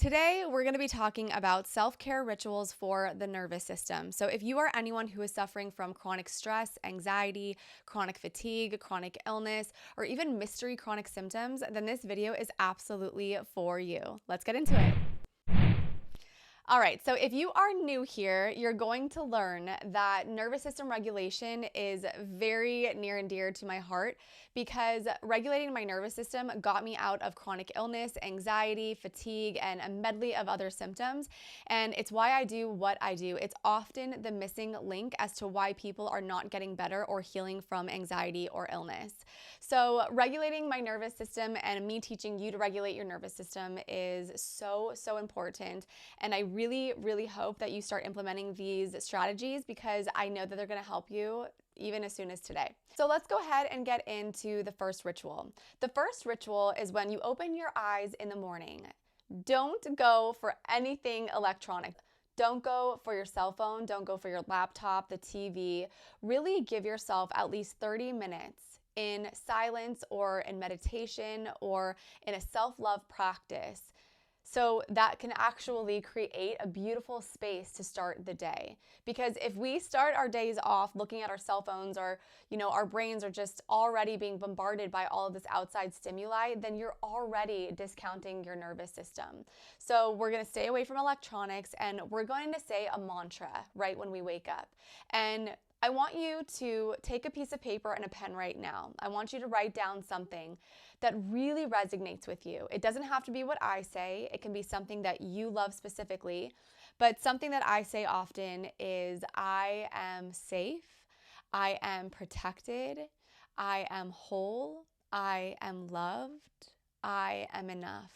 Today, we're going to be talking about self-care rituals for the nervous system. So if you are anyone who is suffering from chronic stress, anxiety, chronic fatigue, chronic illness, or even mystery chronic symptoms, then this video is absolutely for you. Let's get into it. All right, so if you are new here, you're going to learn that nervous system regulation is very near and dear to my heart because regulating my nervous system got me out of chronic illness, anxiety, fatigue, and a medley of other symptoms. And it's why I do what I do. It's often the missing link as to why people are not getting better or healing from anxiety or illness. So regulating my nervous system and me teaching you to regulate your nervous system is so important. And I really hope that you start implementing these strategies because I know that they're going to help you even as soon as today. So let's go ahead and get into the first ritual. The first ritual is when you open your eyes in the morning. Don't go for anything electronic. Don't go for your cell phone. Don't go for your laptop, the TV. Really give yourself at least 30 minutes in silence or in meditation or in a self-love practice. So that can actually create a beautiful space to start the day. Because if we start our days off looking at our cell phones or, our brains are just already being bombarded by all of this outside stimuli, then you're already discounting your nervous system. So we're going to stay away from electronics and we're going to say a mantra right when we wake up. And I want you to take a piece of paper and a pen right now. I want you to write down something that really resonates with you. It doesn't have to be what I say. It can be something that you love specifically. But something that I say often is, I am safe, I am protected, I am whole, I am loved, I am enough.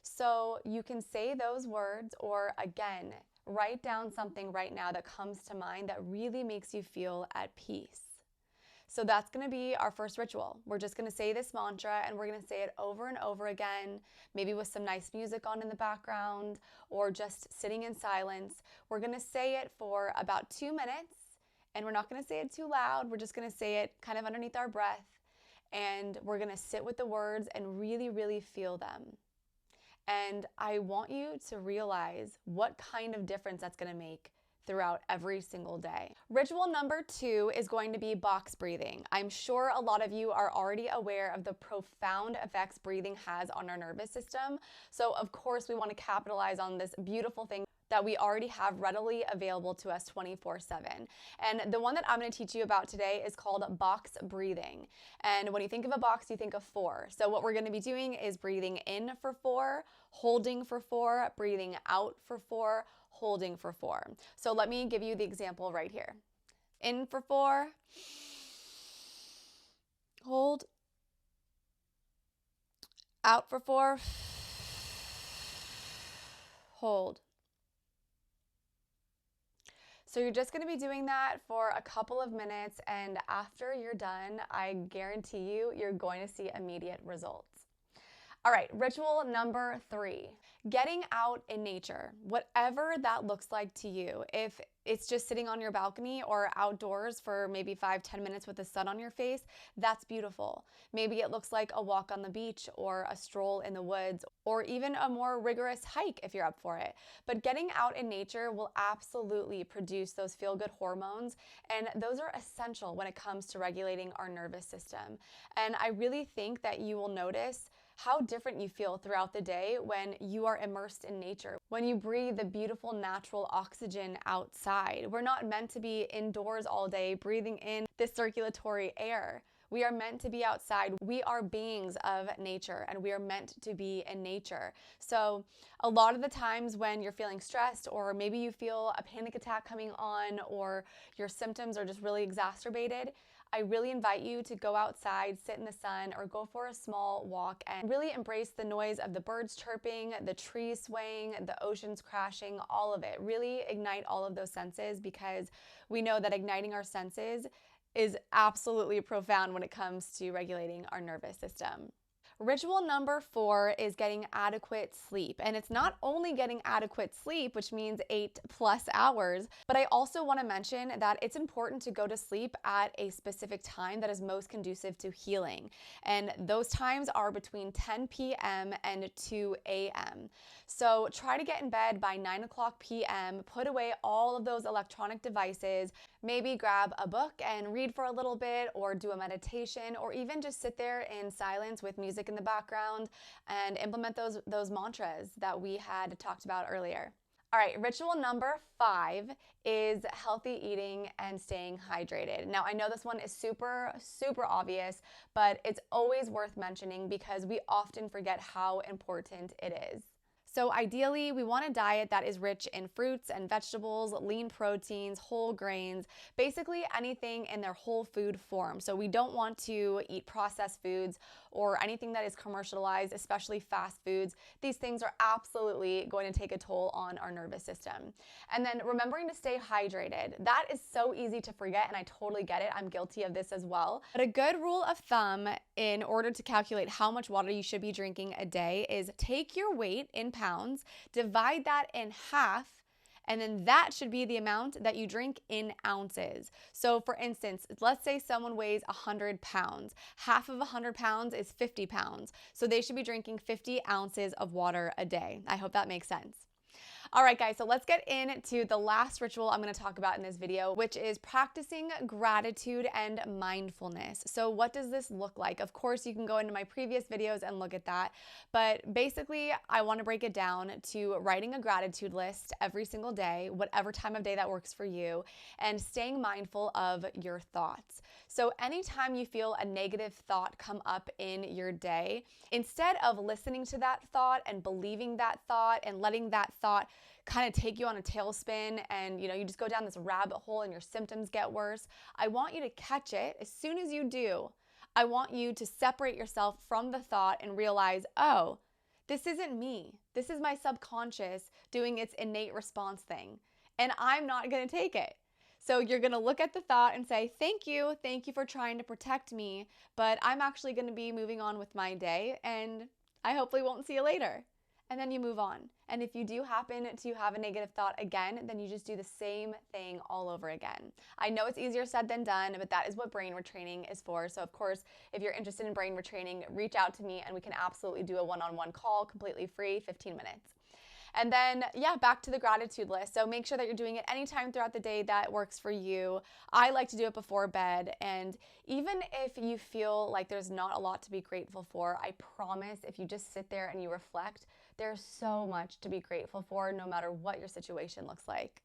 So you can say those words, or again, write down something right now that comes to mind that really makes you feel at peace. So that's going to be our first ritual. We're just going to say this mantra and we're going to say it over and over again, maybe with some nice music on in the background or just sitting in silence. We're going to say it for about 2 minutes and we're not going to say it too loud. We're just going to say it kind of underneath our breath and we're going to sit with the words and really feel them. And I want you to realize what kind of difference that's going to make throughout every single day. Ritual number 2 is going to be box breathing. I'm sure a lot of you are already aware of the profound effects breathing has on our nervous system. So of course we want to capitalize on this beautiful thing that we already have readily available to us 24/7. And the one that I'm going to teach you about today is called box breathing. And when you think of a box, you think of 4. So what we're going to be doing is breathing in for 4, holding for 4, breathing out for 4, holding for 4. So let me give you the example right here. In for 4, hold, out for 4, hold. So you're just going to be doing that for a couple of minutes, and after you're done, I guarantee you're going to see immediate results. All right, ritual number 3, getting out in nature, whatever that looks like to you. If it's just sitting on your balcony or outdoors for maybe 5-10 minutes with the sun on your face, that's beautiful. Maybe it looks like a walk on the beach or a stroll in the woods or even a more rigorous hike if you're up for it. But getting out in nature will absolutely produce those feel-good hormones, and those are essential when it comes to regulating our nervous system. And I really think that you will notice how different you feel throughout the day when you are immersed in nature, when you breathe the beautiful natural oxygen outside. We're not meant to be indoors all day breathing in this circulatory air. We are meant to be outside. We are beings of nature and we are meant to be in nature. So a lot of the times when you're feeling stressed or maybe you feel a panic attack coming on or your symptoms are just really exacerbated, I really invite you to go outside, sit in the sun, or go for a small walk and really embrace the noise of the birds chirping, the trees swaying, the oceans crashing, all of it. Really ignite all of those senses because we know that igniting our senses is absolutely profound when it comes to regulating our nervous system. Ritual number 4 is getting adequate sleep. And it's not only getting adequate sleep, which means 8+ hours, but I also want to mention that it's important to go to sleep at a specific time that is most conducive to healing. And those times are between 10 p.m. and 2 a.m. So try to get in bed by 9 o'clock p.m., put away all of those electronic devices, maybe grab a book and read for a little bit, or do a meditation, or even just sit there in silence with music in the background and implement those mantras that we had talked about earlier. All right, ritual number 5 is healthy eating and staying hydrated. Now, I know this one is super obvious, but it's always worth mentioning because we often forget how important it is. So ideally, we want a diet that is rich in fruits and vegetables, lean proteins, whole grains, basically anything in their whole food form. So we don't want to eat processed foods or anything that is commercialized, especially fast foods. These things are absolutely going to take a toll on our nervous system. And then remembering to stay hydrated. That is so easy to forget, and I totally get it. I'm guilty of this as well. But a good rule of thumb in order to calculate how much water you should be drinking a day is take your weight in pounds, divide that in half, and then that should be the amount that you drink in ounces. So for instance, let's say someone weighs 100 pounds. Half of 100 pounds is 50 pounds. So they should be drinking 50 ounces of water a day. I hope that makes sense. All right, guys, so let's get into the last ritual I'm going to talk about in this video, which is practicing gratitude and mindfulness. So what does this look like? Of course, you can go into my previous videos and look at that, but basically, I want to break it down to writing a gratitude list every single day, whatever time of day that works for you, and staying mindful of your thoughts. So anytime you feel a negative thought come up in your day, instead of listening to that thought and believing that thought and letting that thought kind of take you on a tailspin and you just go down this rabbit hole and your symptoms get worse, I want you to catch it. As soon as you do, I want you to separate yourself from the thought and realize, oh, this isn't me. This is my subconscious doing its innate response thing, and I'm not going to take it. So you're going to look at the thought and say, thank you for trying to protect me, but I'm actually going to be moving on with my day, and I hopefully won't see you later. And then you move on. And if you do happen to have a negative thought again, then you just do the same thing all over again. I know it's easier said than done, but that is what brain retraining is for. So of course, if you're interested in brain retraining, reach out to me and we can absolutely do a one-on-one call, completely free, 15 minutes. And then, back to the gratitude list. So make sure that you're doing it anytime throughout the day that works for you. I like to do it before bed. And even if you feel like there's not a lot to be grateful for, I promise if you just sit there and you reflect, there's so much to be grateful for no matter what your situation looks like.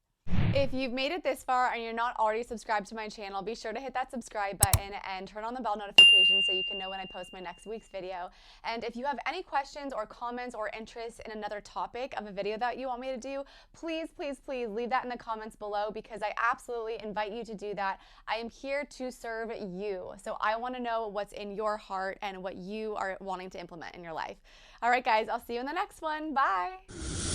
If you've made it this far and you're not already subscribed to my channel, be sure to hit that subscribe button and turn on the bell notification so you can know when I post my next week's video. And if you have any questions or comments or interest in another topic of a video that you want me to do, please leave that in the comments below because I absolutely invite you to do that. I am here to serve you. So I want to know what's in your heart and what you are wanting to implement in your life. All right, guys, I'll see you in the next one. Bye.